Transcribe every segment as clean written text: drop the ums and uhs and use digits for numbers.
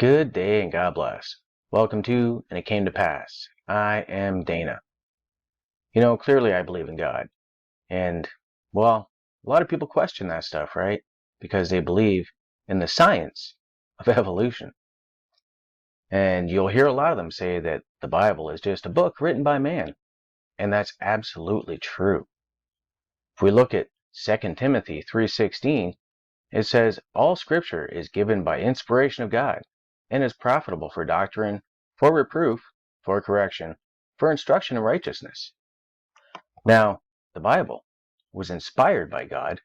Good day and God bless. Welcome to And It Came to Pass. I am Dana. Clearly I believe in God. And, well, a lot of people question that stuff, right? Because they believe in the science of evolution. And you'll hear a lot of them say that the Bible is just a book written by man. And that's absolutely true. If we look at 2 Timothy 3:16, it says, "All scripture is given by inspiration of God, and is profitable for doctrine, for reproof, for correction, for instruction in righteousness." Now, the Bible was inspired by God,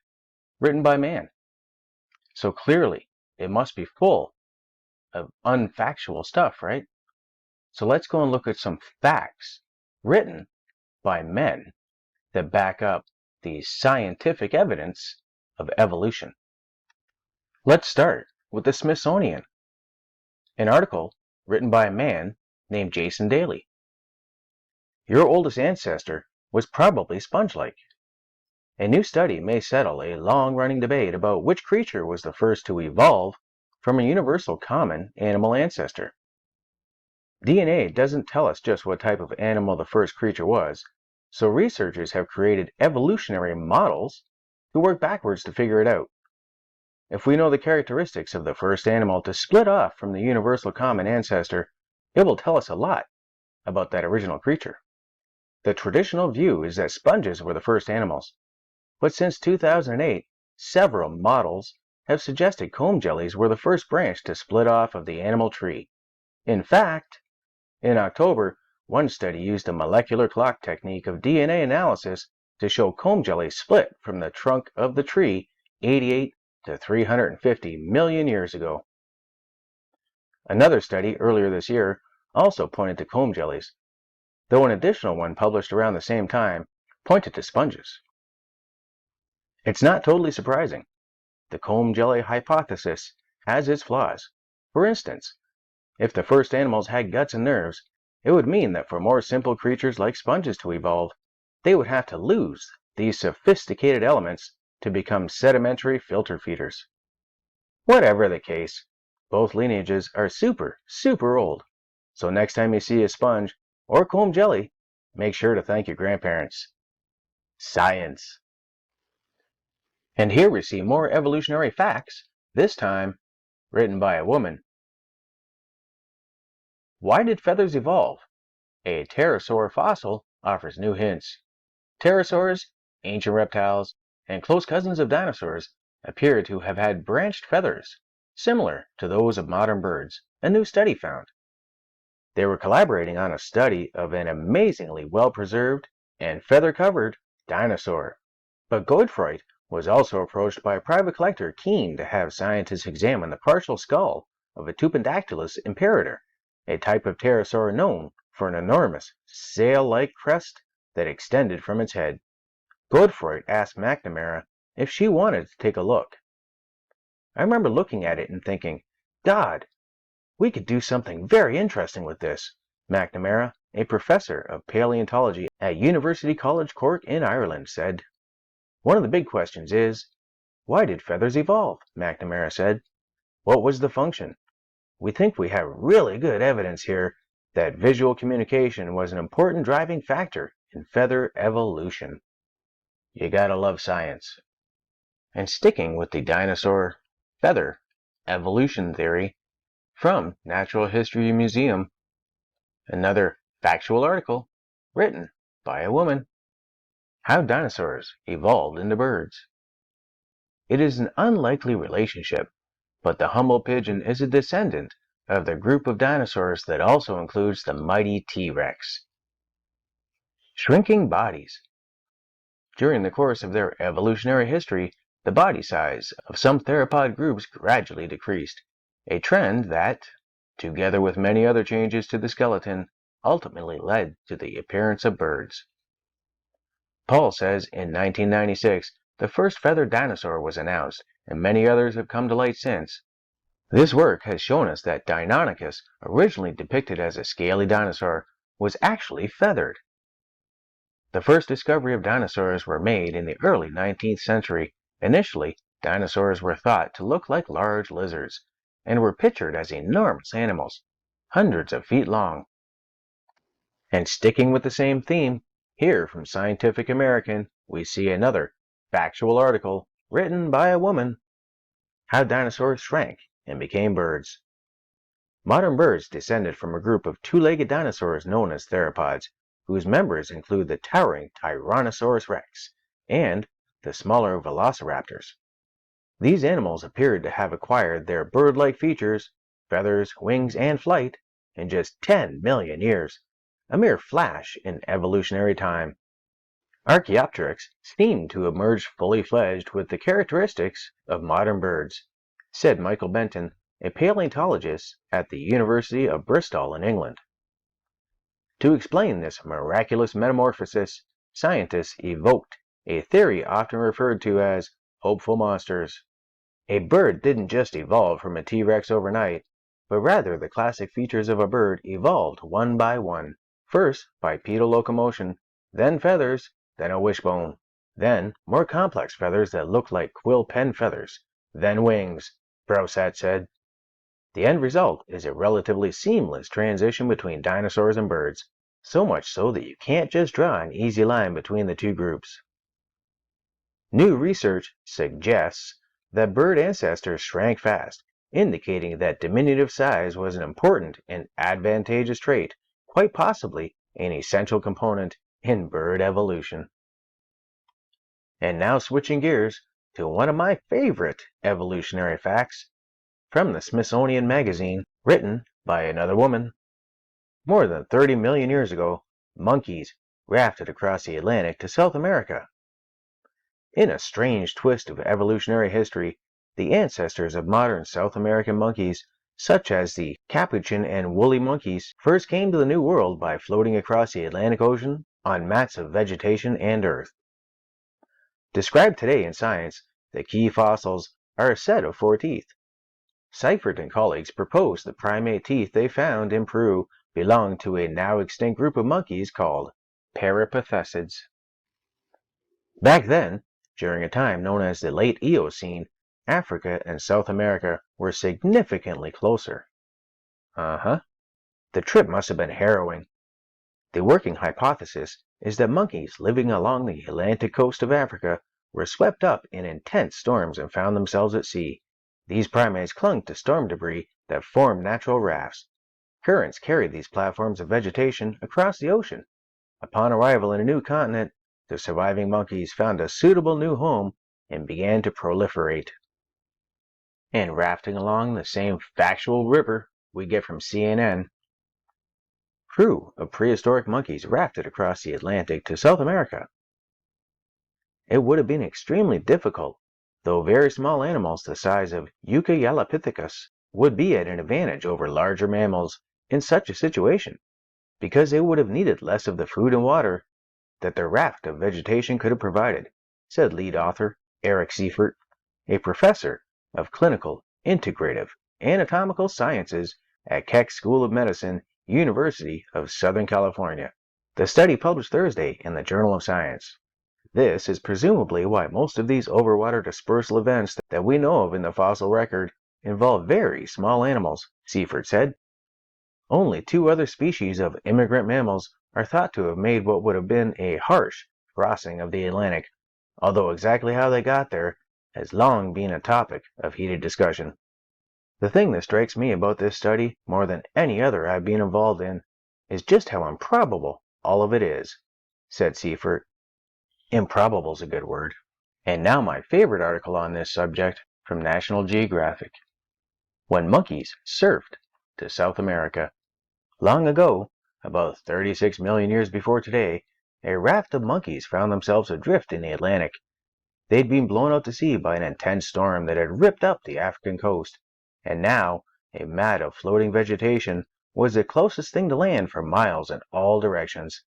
written by man. So clearly, it must be full of unfactual stuff, right? So let's go and look at some facts written by men that back up the scientific evidence of evolution. Let's start with the Smithsonian. An article written by a man named Jason Daly. Your oldest ancestor was probably sponge-like. A new study may settle a long-running debate about which creature was the first to evolve from a universal common animal ancestor. DNA doesn't tell us just what type of animal the first creature was, so researchers have created evolutionary models to work backwards to figure it out. If we know the characteristics of the first animal to split off from the universal common ancestor, it will tell us a lot about that original creature. The traditional view is that sponges were the first animals, but since 2008, several models have suggested comb jellies were the first branch to split off of the animal tree. In fact, in October, one study used a molecular clock technique of DNA analysis to show comb jellies split from the trunk of the tree 88 to 350 million years ago. Another study earlier this year also pointed to comb jellies, though an additional one published around the same time pointed to sponges. It's not totally surprising. The comb jelly hypothesis has its flaws. For instance, if the first animals had guts and nerves, it would mean that for more simple creatures like sponges to evolve, they would have to lose these sophisticated elements to become sedimentary filter feeders. Whatever the case, both lineages are super old. So next time you see a sponge or comb jelly, make sure to thank your grandparents. Science. And here we see more evolutionary facts, this time written by a woman. Why did feathers evolve? A pterosaur fossil offers new hints. Pterosaurs, ancient reptiles, and close cousins of dinosaurs, appear to have had branched feathers, similar to those of modern birds, a new study found. They were collaborating on a study of an amazingly well-preserved and feather-covered dinosaur. But Godefroy was also approached by a private collector keen to have scientists examine the partial skull of a Tupandactylus imperator, a type of pterosaur known for an enormous sail-like crest that extended from its head. Godefroy asked McNamara if she wanted to take a look. I remember looking at it and thinking, God, we could do something very interesting with this. McNamara, a professor of paleontology at University College Cork in Ireland, said. One of the big questions is, why did feathers evolve? McNamara said. What was the function? We think we have really good evidence here that visual communication was an important driving factor in feather evolution. You gotta love science. And sticking with the dinosaur feather evolution theory from Natural History Museum, another factual article written by a woman. How dinosaurs evolved into birds. It is an unlikely relationship, but the humble pigeon is a descendant of the group of dinosaurs that also includes the mighty T-Rex. Shrinking bodies. During the course of their evolutionary history, the body size of some theropod groups gradually decreased, a trend that, together with many other changes to the skeleton, ultimately led to the appearance of birds. Paul says in 1996, the first feathered dinosaur was announced, and many others have come to light since. This work has shown us that Deinonychus, originally depicted as a scaly dinosaur, was actually feathered. The first discovery of dinosaurs were made in the early 19th century. Initially, dinosaurs were thought to look like large lizards. and were pictured as enormous animals, hundreds of feet long. And sticking with the same theme, here from Scientific American, we see another factual article written by a woman: How Dinosaurs Shrank and Became Birds. Modern birds descended from a group of two-legged dinosaurs known as theropods, whose members include the towering Tyrannosaurus rex and the smaller velociraptors. These animals appeared to have acquired their bird-like features, feathers, wings, and flight in just 10 million years, a mere flash in evolutionary time. Archaeopteryx seemed to emerge fully fledged with the characteristics of modern birds, said Michael Benton, a paleontologist at the University of Bristol in England. To explain this miraculous metamorphosis, scientists evoked a theory often referred to as hopeful monsters. A bird didn't just evolve from a T-Rex overnight, but rather the classic features of a bird evolved one by one, first bipedal locomotion, then feathers, then a wishbone, then more complex feathers that looked like quill pen feathers, then wings, Brosat said. The end result is a relatively seamless transition between dinosaurs and birds, so much so that you can't just draw an easy line between the two groups. New research suggests that bird ancestors shrank fast, indicating that diminutive size was an important and advantageous trait, quite possibly an essential component in bird evolution. And now switching gears to one of my favorite evolutionary facts from the Smithsonian Magazine, written by another woman. More than 30 million years ago, monkeys rafted across the Atlantic to South America. In a strange twist of evolutionary history, the ancestors of modern South American monkeys, such as the capuchin and woolly monkeys, first came to the New World by floating across the Atlantic Ocean on mats of vegetation and earth. Described today in science, the key fossils are a set of 4 teeth. Seifert and colleagues proposed the primate teeth they found in Peru belonged to a now extinct group of monkeys called Peripathecids. Back then, during a time known as the late Eocene, Africa and South America were significantly closer. The trip must have been harrowing. The working hypothesis is that monkeys living along the Atlantic coast of Africa were swept up in intense storms and found themselves at sea. These primates clung to storm debris that formed natural rafts. Currents carried these platforms of vegetation across the ocean. Upon arrival in a new continent, the surviving monkeys found a suitable new home and began to proliferate. And rafting along the same factual river we get from CNN, crew of prehistoric monkeys rafted across the Atlantic to South America. It would have been extremely difficult, though very small animals the size of Eucayalopithecus would be at an advantage over larger mammals in such a situation, because they would have needed less of the food and water that their raft of vegetation could have provided, said lead author Eric Seifert, a professor of clinical integrative anatomical sciences at Keck School of Medicine, University of Southern California. The study published Thursday in the Journal of Science. This is presumably why most of these overwater dispersal events that we know of in the fossil record involve very small animals, Seifert said. Only 2 other species of immigrant mammals are thought to have made what would have been a harsh crossing of the Atlantic, although exactly how they got there has long been a topic of heated discussion. The thing that strikes me about this study more than any other I've been involved in is just how improbable all of it is, said Seifert. Improbable's a good word. And now my favorite article on this subject from National Geographic. When monkeys surfed to South America. Long ago, about 36 million years before today, a raft of monkeys found themselves adrift in the Atlantic. They'd been blown out to sea by an intense storm that had ripped up the African coast, and now a mat of floating vegetation was the closest thing to land for miles in all directions.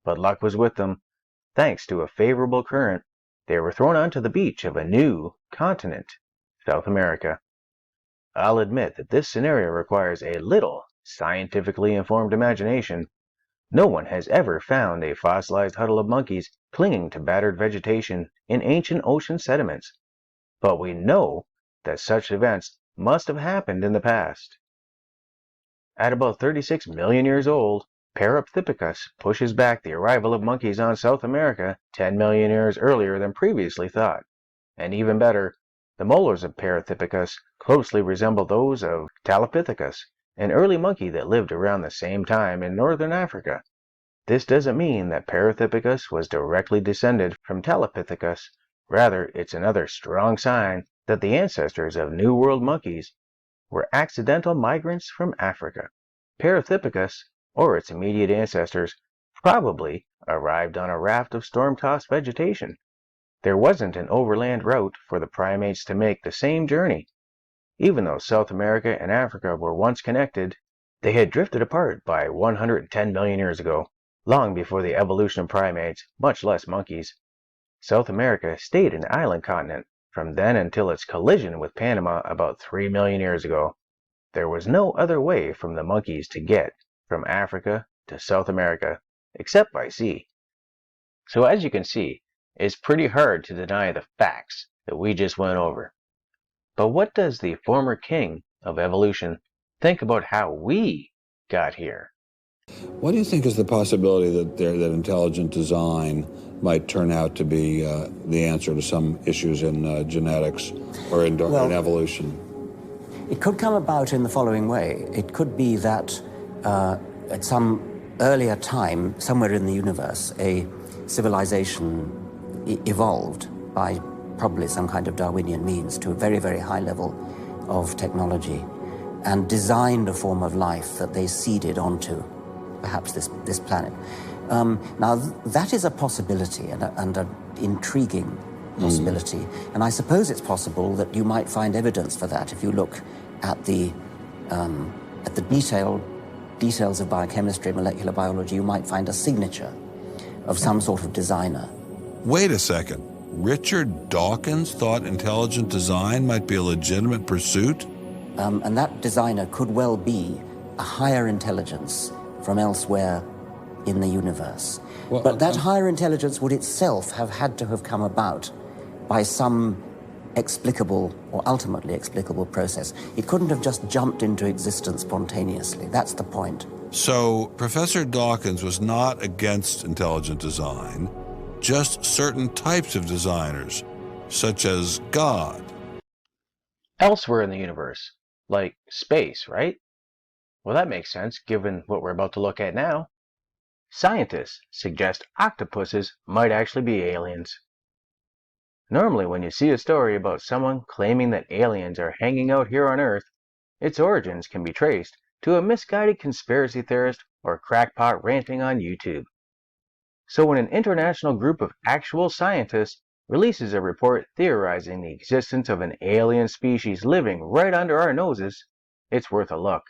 But luck was with them. Thanks to a favorable current, they were thrown onto the beach of a new continent, South America. I'll admit that this scenario requires a little scientifically informed imagination. No one has ever found a fossilized huddle of monkeys clinging to battered vegetation in ancient ocean sediments. But we know that such events must have happened in the past. At about 36 million years old, Paropithecus pushes back the arrival of monkeys on South America 10 million years earlier than previously thought. And even better, the molars of Paropithecus closely resemble those of Talopithecus, an early monkey that lived around the same time in northern Africa. This doesn't mean that Paropithecus was directly descended from Talopithecus. Rather, it's another strong sign that the ancestors of New World monkeys were accidental migrants from Africa. Paropithecus, or its immediate ancestors, probably arrived on a raft of storm-tossed vegetation. There wasn't an overland route for the primates to make the same journey. Even though South America and Africa were once connected, they had drifted apart by 110 million years ago, long before the evolution of primates, much less monkeys. South America stayed an island continent from then until its collision with Panama about 3 million years ago. There was no other way for the monkeys to get from Africa to South America, except by sea. So as you can see, it's pretty hard to deny the facts that we just went over. But what does the former king of evolution think about how we got here? What do you think is the possibility that intelligent design might turn out to be the answer to some issues in genetics or in evolution? It could come about in the following way. It could be that at some earlier time, somewhere in the universe, a civilization evolved by probably some kind of Darwinian means to a very, very high level of technology and designed a form of life that they seeded onto perhaps this planet. Now, that is a possibility and an intriguing possibility. And I suppose it's possible that you might find evidence for that if you look at the details of biochemistry, molecular biology. You might find a signature of some sort of designer. Wait a second. Richard Dawkins thought intelligent design might be a legitimate pursuit? And that designer could well be a higher intelligence from elsewhere in the universe. Well, but that higher intelligence would itself have had to have come about by some explicable or ultimately explicable process. It couldn't have just jumped into existence spontaneously. That's the point. So Professor Dawkins was not against intelligent design, just certain types of designers, such as God. Elsewhere in the universe, like space, right? Well, that makes sense given what we're about to look at now. Scientists suggest octopuses might actually be aliens. Normally, when you see a story about someone claiming that aliens are hanging out here on Earth, its origins can be traced to a misguided conspiracy theorist or crackpot ranting on YouTube. So when an international group of actual scientists releases a report theorizing the existence of an alien species living right under our noses, it's worth a look.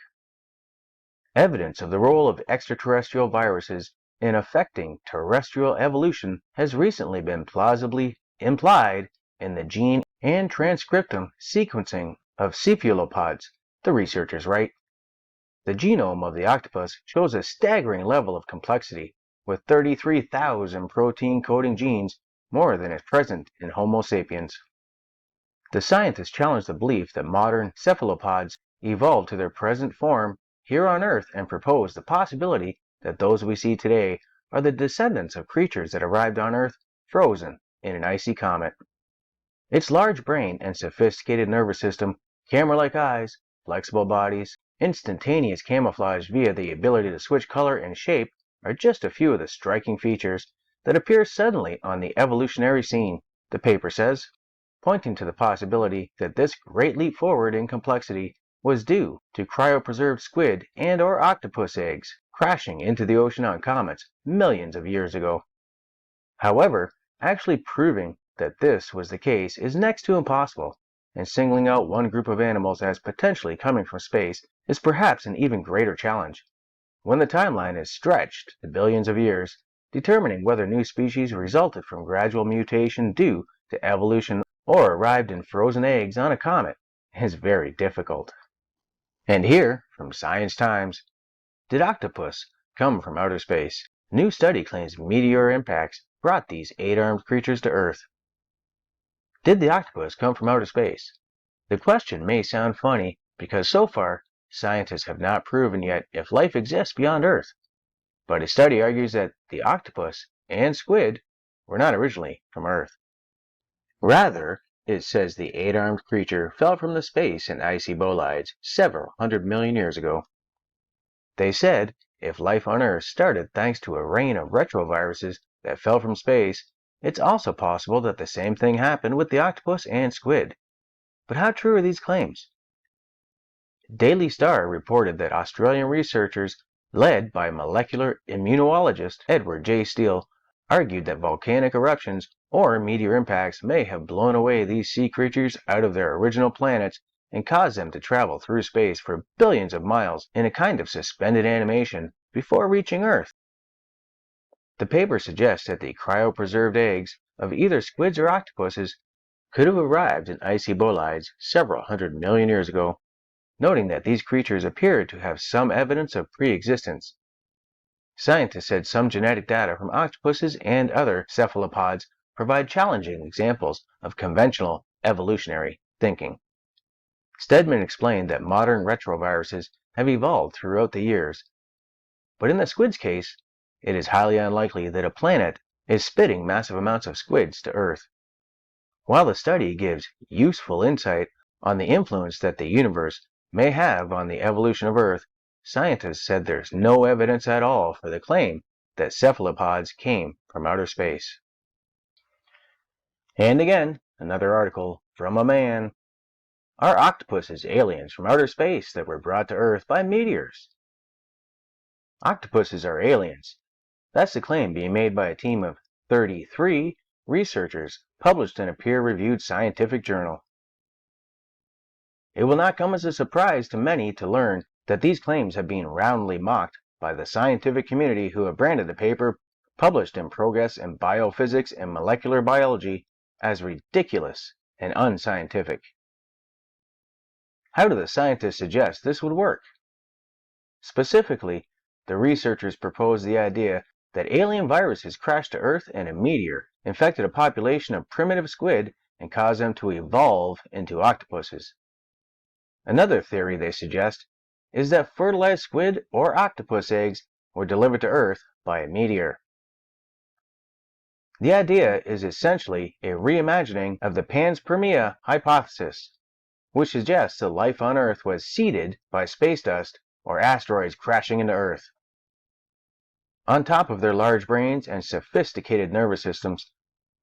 Evidence of the role of extraterrestrial viruses in affecting terrestrial evolution has recently been plausibly implied in the gene and transcriptome sequencing of cephalopods, the researchers write. The genome of the octopus shows a staggering level of complexity, with 33,000 protein-coding genes, more than is present in Homo sapiens. The scientists challenge the belief that modern cephalopods evolved to their present form here on Earth and propose the possibility that those we see today are the descendants of creatures that arrived on Earth frozen in an icy comet. Its large brain and sophisticated nervous system, camera-like eyes, flexible bodies, instantaneous camouflage via the ability to switch color and shape are just a few of the striking features that appear suddenly on the evolutionary scene, the paper says, pointing to the possibility that this great leap forward in complexity was due to cryopreserved squid and or octopus eggs crashing into the ocean on comets millions of years ago. However, actually proving that this was the case is next to impossible, and singling out one group of animals as potentially coming from space is perhaps an even greater challenge. When the timeline is stretched to billions of years, determining whether new species resulted from gradual mutation due to evolution or arrived in frozen eggs on a comet is very difficult. And here, from Science Times, did octopus come from outer space? New study claims meteor impacts brought these 8-armed creatures to Earth. Did the octopus come from outer space? The question may sound funny because so far, scientists have not proven yet if life exists beyond Earth. But a study argues that the octopus and squid were not originally from Earth. Rather, it says the eight-armed creature fell from the space in icy bolides several 100 million years ago. They said if life on Earth started thanks to a rain of retroviruses that fell from space, it's also possible that the same thing happened with the octopus and squid. But how true are these claims? Daily Star reported that Australian researchers, led by molecular immunologist Edward J. Steele, argued that volcanic eruptions or meteor impacts may have blown away these sea creatures out of their original planets and caused them to travel through space for billions of miles in a kind of suspended animation before reaching Earth. The paper suggests that the cryopreserved eggs of either squids or octopuses could have arrived in icy bolides several 100 million years ago, noting that these creatures appeared to have some evidence of pre-existence. Scientists said some genetic data from octopuses and other cephalopods provide challenging examples of conventional evolutionary thinking. Stedman explained that modern retroviruses have evolved throughout the years, but in the squid's case, it is highly unlikely that a planet is spitting massive amounts of squids to Earth. While the study gives useful insight on the influence that the universe may have on the evolution of Earth, scientists said there's no evidence at all for the claim that cephalopods came from outer space. And again, another article from a man. Are octopuses aliens from outer space that were brought to Earth by meteors? Octopuses are aliens. That's the claim being made by a team of 33 researchers published in a peer-reviewed scientific journal. It will not come as a surprise to many to learn that these claims have been roundly mocked by the scientific community who have branded the paper published in Progress in Biophysics and Molecular Biology as ridiculous and unscientific. How do the scientists suggest this would work? Specifically, the researchers proposed the idea that alien viruses crashed to Earth and a meteor infected a population of primitive squid and caused them to evolve into octopuses. Another theory they suggest is that fertilized squid or octopus eggs were delivered to Earth by a meteor. The idea is essentially a reimagining of the panspermia hypothesis, which suggests that life on Earth was seeded by space dust or asteroids crashing into Earth. On top of their large brains and sophisticated nervous systems,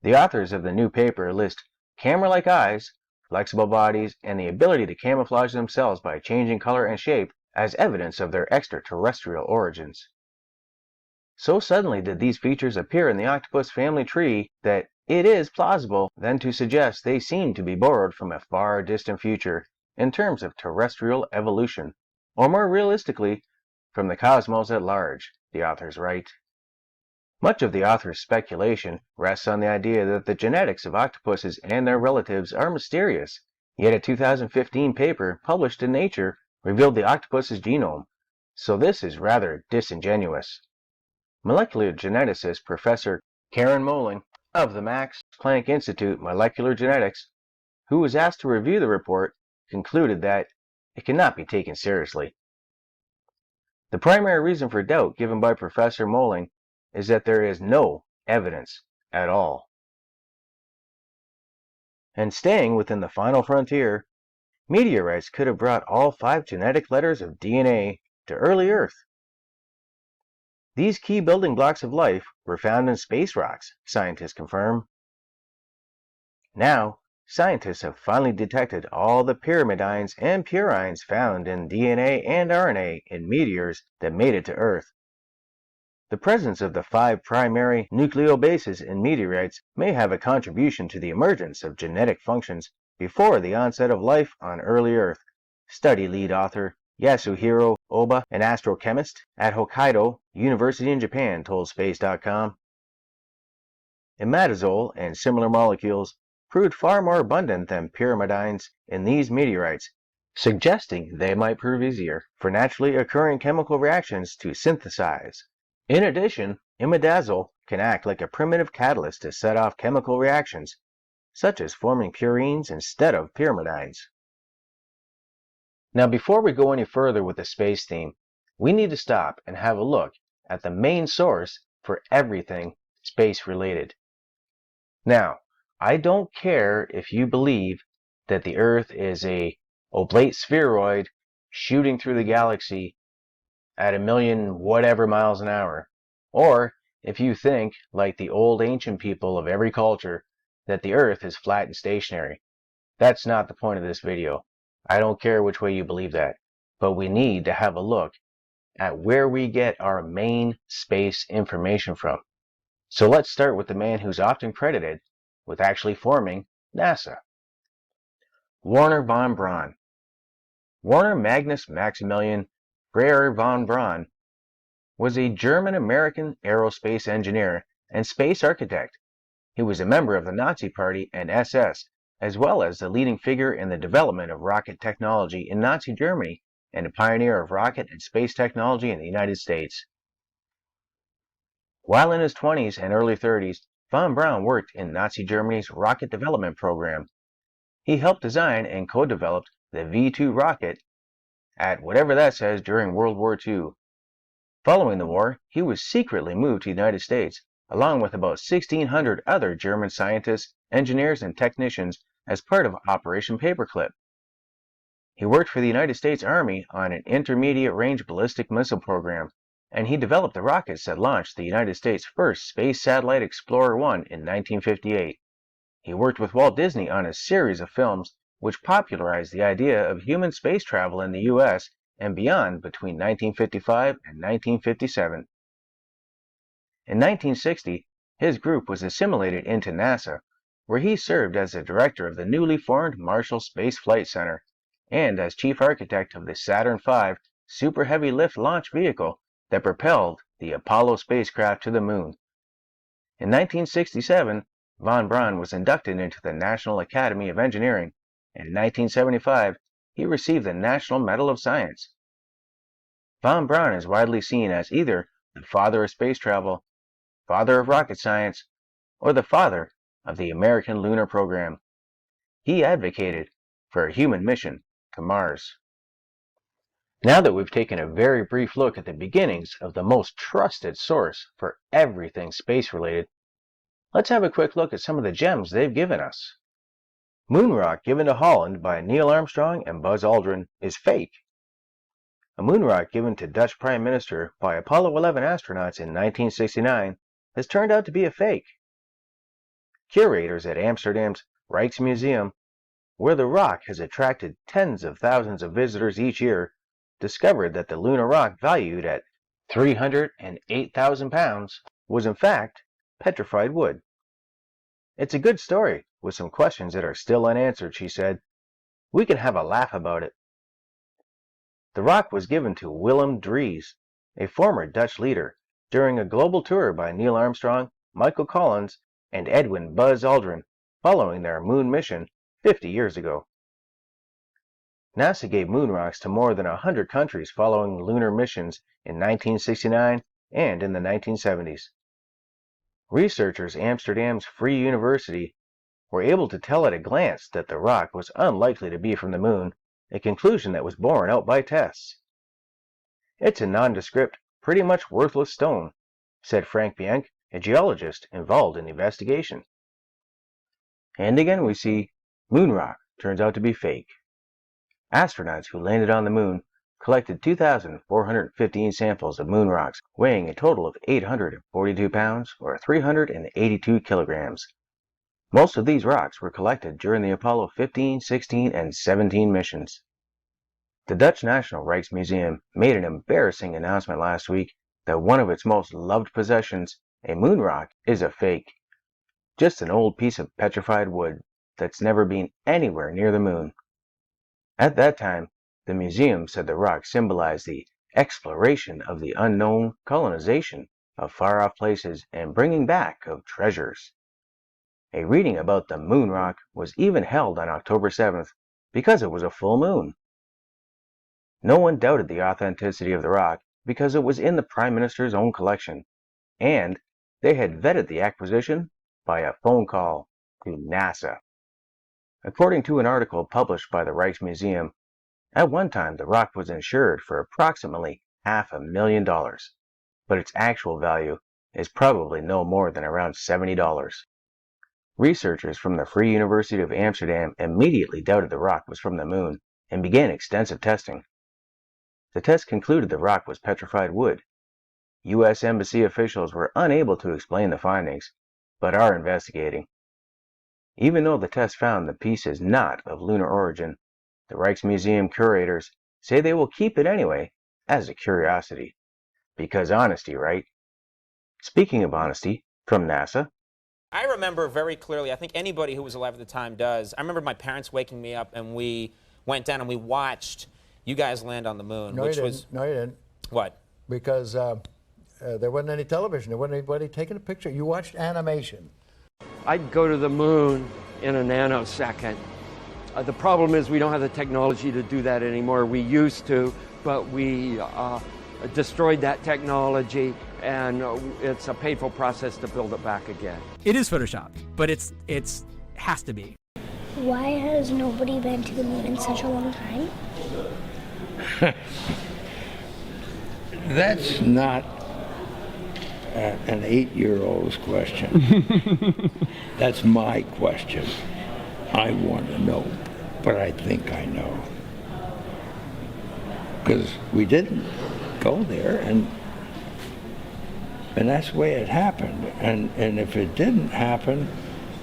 the authors of the new paper list camera-like eyes, flexible bodies, and the ability to camouflage themselves by changing color and shape as evidence of their extraterrestrial origins. So suddenly did these features appear in the octopus family tree that it is plausible then to suggest they seem to be borrowed from a far distant future in terms of terrestrial evolution, or more realistically, from the cosmos at large, the authors write. Much of the author's speculation rests on the idea that the genetics of octopuses and their relatives are mysterious, yet a 2015 paper published in Nature revealed the octopus's genome, so this is rather disingenuous. Molecular geneticist Professor Karen Moling of the Max Planck Institute Molecular Genetics, who was asked to review the report, concluded that it cannot be taken seriously. The primary reason for doubt given by Professor Moling is that there is no evidence at all. And staying within the final frontier, meteorites could have brought all 5 genetic letters of DNA to early Earth. These key building blocks of life were found in space rocks, scientists confirm. Now, scientists have finally detected all the pyrimidines and purines found in DNA and RNA in meteors that made it to Earth. The presence of the 5 primary nucleobases in meteorites may have a contribution to the emergence of genetic functions before the onset of life on early Earth, study lead author Yasuhiro Oba, an astrochemist at Hokkaido University in Japan, told Space.com. Imatazole and similar molecules proved far more abundant than pyrimidines in these meteorites, suggesting they might prove easier for naturally occurring chemical reactions to synthesize. In addition, imidazole can act like a primitive catalyst to set off chemical reactions, such as forming purines instead of pyrimidines. Now, before we go any further with the space theme, we need to stop and have a look at the main source for everything space related. Now, I don't care if you believe that the Earth is a oblate spheroid shooting through the galaxy at a million whatever miles an hour, or if you think, like the old ancient people of every culture, that the Earth is flat and stationary. That's not the point of this video. I don't care which way you believe that, but we need to have a look at where we get our main space information from. So let's start with the man who's often credited with actually forming NASA. Werner von Braun. Werner Magnus Maximilian Breyer von Braun was a German-American aerospace engineer and space architect. He was a member of the Nazi Party and SS, as well as the leading figure in the development of rocket technology in Nazi Germany and a pioneer of rocket and space technology in the United States. While in his 20s and early 30s, von Braun worked in Nazi Germany's rocket development program. He helped design and co-developed the V-2 rocket at whatever that says during World War II. Following the war, he was secretly moved to the United States, along with about 1,600 other German scientists, engineers, and technicians as part of Operation Paperclip. He worked for the United States Army on an intermediate-range ballistic missile program, and he developed the rockets that launched the United States' first space satellite Explorer 1 in 1958. He worked with Walt Disney on a series of films which popularized the idea of human space travel in the U.S. and beyond between 1955 and 1957. In 1960, his group was assimilated into NASA, where he served as the director of the newly formed Marshall Space Flight Center and as chief architect of the Saturn V Super Heavy Lift launch vehicle that propelled the Apollo spacecraft to the moon. In 1967, von Braun was inducted into the National Academy of Engineering, and in 1975, he received the National Medal of Science. Von Braun is widely seen as either the father of space travel, father of rocket science, or the father of the American lunar program. He advocated for a human mission to Mars. Now that we've taken a very brief look at the beginnings of the most trusted source for everything space-related, let's have a quick look at some of the gems they've given us. Moon rock given to Holland by Neil Armstrong and Buzz Aldrin is fake. A moon rock given to Dutch Prime Minister by Apollo 11 astronauts in 1969 has turned out to be a fake. Curators at Amsterdam's Rijksmuseum, where the rock has attracted tens of thousands of visitors each year, discovered that the lunar rock valued at 308,000 pounds was in fact petrified wood. It's a good story with some questions that are still unanswered, she said. We can have a laugh about it. The rock was given to Willem Dries, a former Dutch leader, during a global tour by Neil Armstrong, Michael Collins, and Edwin Buzz Aldrin following their moon mission 50 years ago. NASA gave moon rocks to more than 100 countries following lunar missions in 1969 and in the 1970s. Researchers at Amsterdam's Free University were able to tell at a glance that the rock was unlikely to be from the moon, a conclusion that was borne out by tests. It's a nondescript, pretty much worthless stone, said Frank Bianc, a geologist involved in the investigation. And again we see moon rock turns out to be fake. Astronauts who landed on the moon collected 2,415 samples of moon rocks, weighing a total of 842 pounds or 382 kilograms. Most of these rocks were collected during the Apollo 15, 16, and 17 missions. The Dutch National Rijksmuseum made an embarrassing announcement last week that one of its most loved possessions, a moon rock, is a fake. Just an old piece of petrified wood that's never been anywhere near the moon. At that time, the museum said the rock symbolized the exploration of the unknown, colonization of far-off places, and bringing back of treasures. A reading about the moon rock was even held on October 7th because it was a full moon. No one doubted the authenticity of the rock because it was in the Prime Minister's own collection, and they had vetted the acquisition by a phone call to NASA. According to an article published by the Rijksmuseum, At one time, the rock was insured for approximately $500,000, but its actual value is probably no more than around $70. Researchers from the Free University of Amsterdam immediately doubted the rock was from the moon and began extensive testing. The test concluded the rock was petrified wood. U.S. Embassy officials were unable to explain the findings, but are investigating. Even though the test found the piece is not of lunar origin, the Rijksmuseum curators say they will keep it anyway as a curiosity. Because honesty, right? Speaking of honesty, from NASA. I remember very clearly, I think anybody who was alive at the time does, I remember my parents waking me up and we went down and we watched you guys land on the moon. No, which you was didn't. No, you didn't. What? Because there wasn't any television. There wasn't anybody taking a picture. You watched animation. I'd go to the moon in a nanosecond. The problem is we don't have the technology to do that anymore. We used to, but we destroyed that technology, and it's a painful process to build it back again. It is Photoshop, but it's has to be. Why has nobody been to the moon in such a long time? That's not an 8-year-old's question. That's my question. I want to know, but I think I know. Because we didn't go there, and that's the way it happened. And if it didn't happen,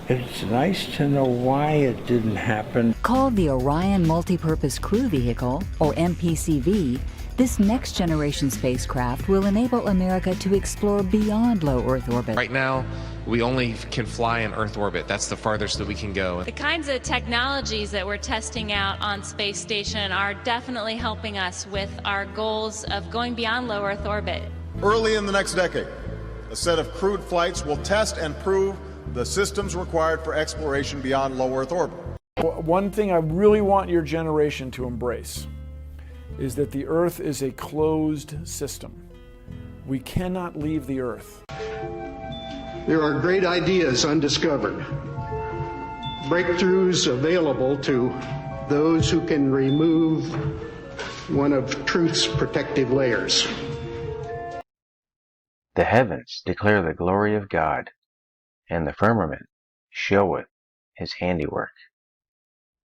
it's nice to know why it didn't happen. Called the Orion Multipurpose Crew Vehicle, or MPCV, this next-generation spacecraft will enable America to explore beyond low Earth orbit. Right now, we only can fly in Earth orbit. That's the farthest that we can go. The kinds of technologies that we're testing out on space station are definitely helping us with our goals of going beyond low Earth orbit. Early in the next decade, a set of crewed flights will test and prove the systems required for exploration beyond low Earth orbit. One thing I really want your generation to embrace is that the Earth is a closed system. We cannot leave the Earth. There are great ideas undiscovered, breakthroughs available to those who can remove one of truth's protective layers. The heavens declare the glory of God, and the firmament showeth his handiwork.